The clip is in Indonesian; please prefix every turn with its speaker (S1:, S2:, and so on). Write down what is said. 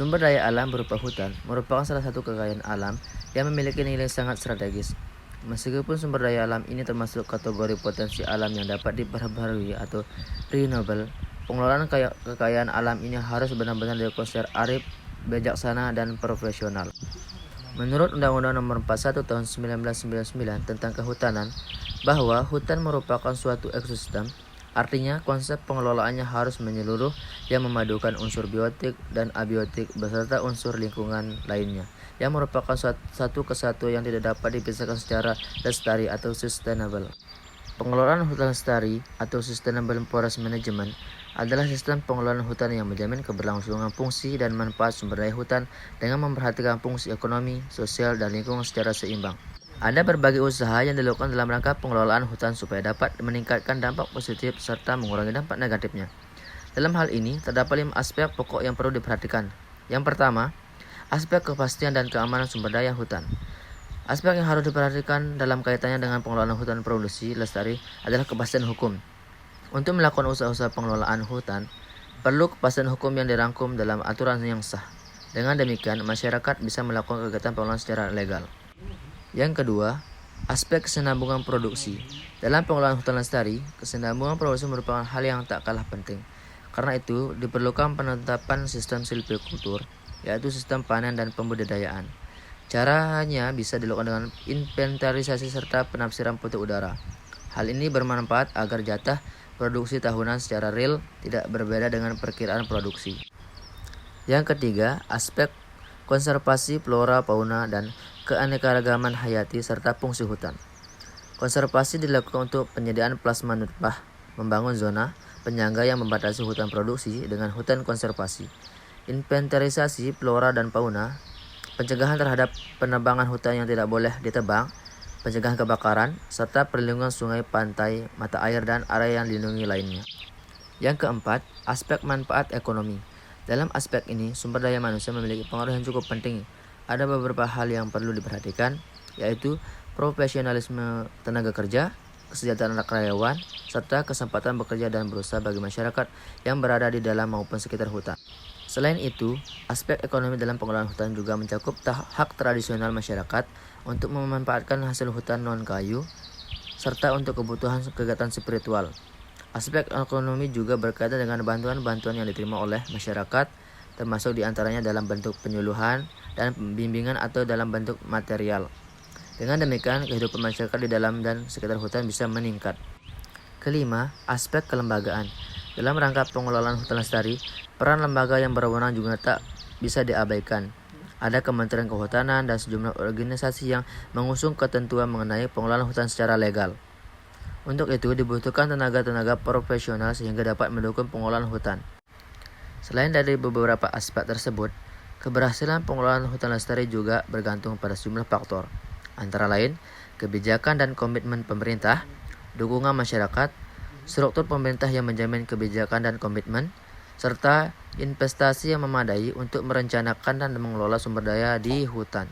S1: Sumber daya alam berupa hutan merupakan salah satu kekayaan alam yang memiliki nilai sangat strategis. Meskipun sumber daya alam ini termasuk kategori potensi alam yang dapat diperbaharui atau renewable, pengelolaan kekayaan alam ini harus benar-benar dilakukan secara arif, bijaksana, dan profesional. Menurut Undang-Undang Nomor 41 Tahun 1999 tentang Kehutanan, bahwa hutan merupakan suatu ekosistem. Artinya, konsep pengelolaannya harus menyeluruh yang memadukan unsur biotik dan abiotik beserta unsur lingkungan lainnya, yang merupakan satu kesatuan yang tidak dapat dipisahkan secara lestari atau sustainable. Pengelolaan hutan lestari atau sustainable forest management adalah sistem pengelolaan hutan yang menjamin keberlangsungan fungsi dan manfaat sumber daya hutan dengan memperhatikan fungsi ekonomi, sosial, dan lingkungan secara seimbang. Ada berbagai usaha yang dilakukan dalam rangka pengelolaan hutan supaya dapat meningkatkan dampak positif serta mengurangi dampak negatifnya. Dalam hal ini, terdapat 5 aspek pokok yang perlu diperhatikan. Yang pertama, aspek kepastian dan keamanan sumber daya hutan. Aspek yang harus diperhatikan dalam kaitannya dengan pengelolaan hutan produksi lestari adalah kepastian hukum. Untuk melakukan usaha-usaha pengelolaan hutan, perlu kepastian hukum yang dirangkum dalam aturan yang sah. Dengan demikian, masyarakat bisa melakukan kegiatan pengelolaan secara legal. Yang kedua, aspek kesinambungan produksi. Dalam pengelolaan hutan lestari, kesinambungan produksi merupakan hal yang tak kalah penting. Karena itu, diperlukan penetapan sistem silvikultur, yaitu sistem panen dan pembudidayaan. Caranya bisa dilakukan dengan inventarisasi serta penafsiran putu udara. Hal ini bermanfaat agar jatah produksi tahunan secara real tidak berbeda dengan perkiraan produksi. Yang ketiga, aspek konservasi flora, fauna, dan keanekaragaman hayati serta fungsi hutan. Konservasi dilakukan untuk penyediaan plasma nutfah, membangun zona penyangga yang membatasi hutan produksi dengan hutan konservasi. Inventarisasi flora dan fauna, pencegahan terhadap penebangan hutan yang tidak boleh ditebang, pencegahan kebakaran, serta perlindungan sungai, pantai, mata air, dan area yang dilindungi lainnya. Yang keempat, aspek manfaat ekonomi. Dalam aspek ini, sumber daya manusia memiliki pengaruh yang cukup penting. Ada beberapa hal yang perlu diperhatikan, yaitu profesionalisme tenaga kerja, kesejahteraan karyawan, serta kesempatan bekerja dan berusaha bagi masyarakat yang berada di dalam maupun sekitar hutan. Selain itu, aspek ekonomi dalam pengelolaan hutan juga mencakup hak tradisional masyarakat untuk memanfaatkan hasil hutan non-kayu, serta untuk kebutuhan kegiatan spiritual. Aspek ekonomi juga berkaitan dengan bantuan-bantuan yang diterima oleh masyarakat, termasuk diantaranya dalam bentuk penyuluhan dan bimbingan atau dalam bentuk material. Dengan demikian, kehidupan masyarakat di dalam dan sekitar hutan bisa meningkat. Kelima, aspek kelembagaan. Dalam rangka pengelolaan hutan lestari, peran lembaga yang berwenang juga tak bisa diabaikan. Ada Kementerian Kehutanan dan sejumlah organisasi yang mengusung ketentuan mengenai pengelolaan hutan secara legal. Untuk itu, dibutuhkan tenaga-tenaga profesional sehingga dapat mendukung pengelolaan hutan. Selain dari beberapa aspek tersebut, keberhasilan pengelolaan hutan lestari juga bergantung pada sejumlah faktor, antara lain kebijakan dan komitmen pemerintah, dukungan masyarakat, struktur pemerintah yang menjamin kebijakan dan komitmen, serta investasi yang memadai untuk merencanakan dan mengelola sumber daya di hutan.